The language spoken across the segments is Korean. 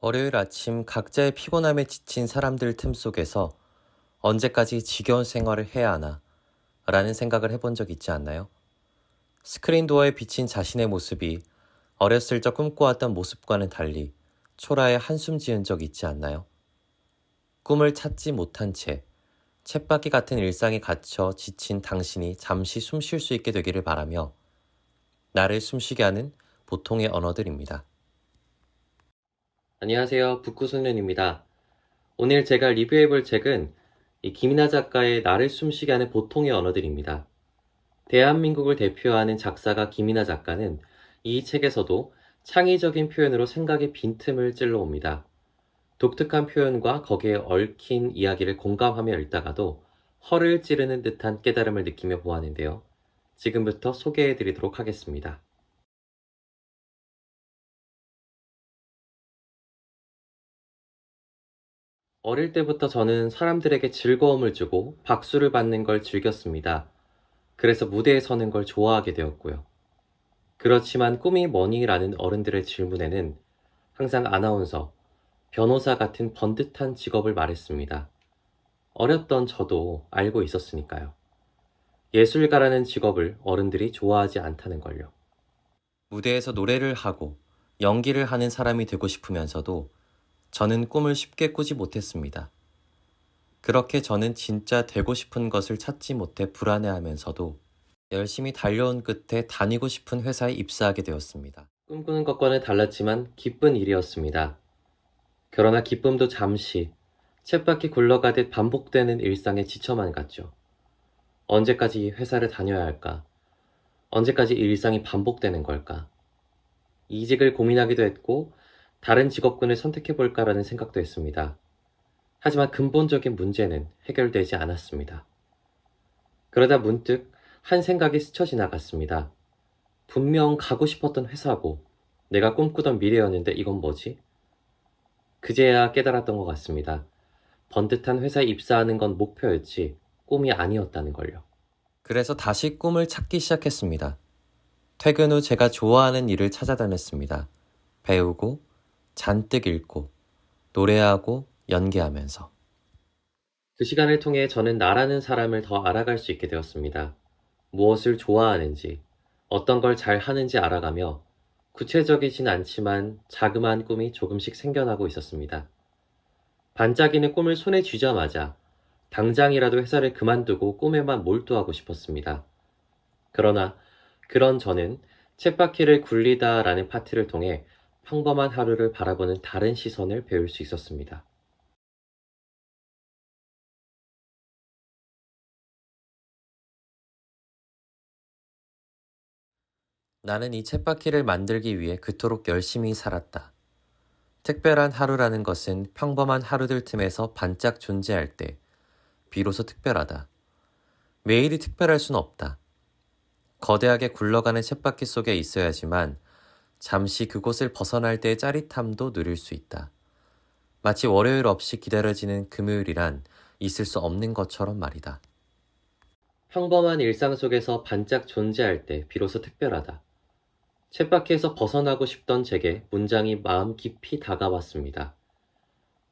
월요일 아침 각자의 피곤함에 지친 사람들 틈 속에서 언제까지 지겨운 생활을 해야 하나 라는 생각을 해본 적 있지 않나요? 스크린 도어에 비친 자신의 모습이 어렸을 적 꿈꿔왔던 모습과는 달리 초라해 한숨 지은 적 있지 않나요? 꿈을 찾지 못한 채 쳇바퀴 같은 일상에 갇혀 지친 당신이 잠시 숨 쉴 수 있게 되기를 바라며 나를 숨쉬게 하는 보통의 언어들입니다. 안녕하세요. 북구소년입니다. 오늘 제가 리뷰해볼 책은 김이나 작가의 나를 숨쉬게 하는 보통의 언어들입니다. 대한민국을 대표하는 작사가 김이나 작가는 이 책에서도 창의적인 표현으로 생각의 빈틈을 찔러옵니다. 독특한 표현과 거기에 얽힌 이야기를 공감하며 읽다가도 허를 찌르는 듯한 깨달음을 느끼며 보았는데요. 지금부터 소개해드리도록 하겠습니다. 어릴 때부터 저는 사람들에게 즐거움을 주고 박수를 받는 걸 즐겼습니다. 그래서 무대에 서는 걸 좋아하게 되었고요. 그렇지만 꿈이 뭐니? 라는 어른들의 질문에는 항상 아나운서, 변호사 같은 번듯한 직업을 말했습니다. 어렸던 저도 알고 있었으니까요. 예술가라는 직업을 어른들이 좋아하지 않다는 걸요. 무대에서 노래를 하고 연기를 하는 사람이 되고 싶으면서도 저는 꿈을 쉽게 꾸지 못했습니다. 그렇게 저는 진짜 되고 싶은 것을 찾지 못해 불안해하면서도 열심히 달려온 끝에 다니고 싶은 회사에 입사하게 되었습니다. 꿈꾸는 것과는 달랐지만 기쁜 일이었습니다. 그러나 기쁨도 잠시 쳇바퀴 굴러가듯 반복되는 일상에 지쳐만 갔죠. 언제까지 이 회사를 다녀야 할까? 언제까지 이 일상이 반복되는 걸까? 이직을 고민하기도 했고 다른 직업군을 선택해볼까라는 생각도 했습니다. 하지만 근본적인 문제는 해결되지 않았습니다. 그러다 문득 한 생각이 스쳐 지나갔습니다. 분명 가고 싶었던 회사고 내가 꿈꾸던 미래였는데 이건 뭐지? 그제야 깨달았던 것 같습니다. 번듯한 회사에 입사하는 건 목표였지 꿈이 아니었다는 걸요. 그래서 다시 꿈을 찾기 시작했습니다. 퇴근 후 제가 좋아하는 일을 찾아다녔습니다. 배우고, 잔뜩 읽고, 노래하고, 연기하면서. 그 시간을 통해 저는 나라는 사람을 더 알아갈 수 있게 되었습니다. 무엇을 좋아하는지, 어떤 걸 잘 하는지 알아가며 구체적이진 않지만 자그마한 꿈이 조금씩 생겨나고 있었습니다. 반짝이는 꿈을 손에 쥐자마자 당장이라도 회사를 그만두고 꿈에만 몰두하고 싶었습니다. 그러나 그런 저는 쳇바퀴를 굴리다라는 파트를 통해 평범한 하루를 바라보는 다른 시선을 배울 수 있었습니다. 나는 이 쳇바퀴를 만들기 위해 그토록 열심히 살았다. 특별한 하루라는 것은 평범한 하루들 틈에서 반짝 존재할 때 비로소 특별하다. 매일이 특별할 순 없다. 거대하게 굴러가는 쳇바퀴 속에 있어야지만 잠시 그곳을 벗어날 때의 짜릿함도 누릴 수 있다. 마치 월요일 없이 기다려지는 금요일이란 있을 수 없는 것처럼 말이다. 평범한 일상 속에서 반짝 존재할 때 비로소 특별하다. 쳇바퀴에서 벗어나고 싶던 제게 문장이 마음 깊이 다가왔습니다.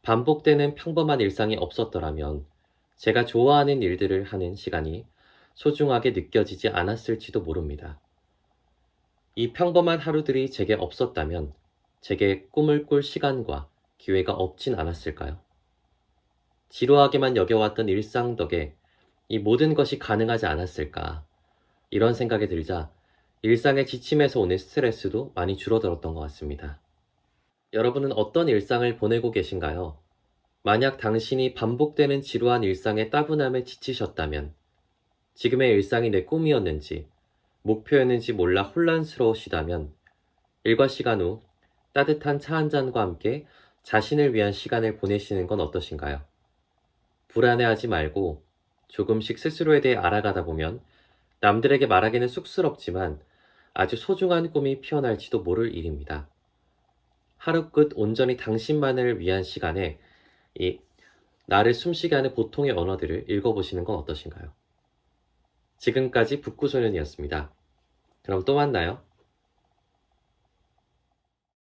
반복되는 평범한 일상이 없었더라면 제가 좋아하는 일들을 하는 시간이 소중하게 느껴지지 않았을지도 모릅니다. 이 평범한 하루들이 제게 없었다면 제게 꿈을 꿀 시간과 기회가 없진 않았을까요? 지루하게만 여겨왔던 일상 덕에 이 모든 것이 가능하지 않았을까? 이런 생각이 들자 일상의 지침에서 오는 스트레스도 많이 줄어들었던 것 같습니다. 여러분은 어떤 일상을 보내고 계신가요? 만약 당신이 반복되는 지루한 일상의 따분함에 지치셨다면 지금의 일상이 내 꿈이었는지 목표였는지 몰라 혼란스러우시다면 일과 시간 후 따뜻한 차 한 잔과 함께 자신을 위한 시간을 보내시는 건 어떠신가요? 불안해하지 말고 조금씩 스스로에 대해 알아가다 보면 남들에게 말하기는 쑥스럽지만 아주 소중한 꿈이 피어날지도 모를 일입니다. 하루 끝 온전히 당신만을 위한 시간에 이 나를 숨쉬게 하는 보통의 언어들을 읽어보시는 건 어떠신가요? 지금까지 북구소년이었습니다. 그럼 또 만나요.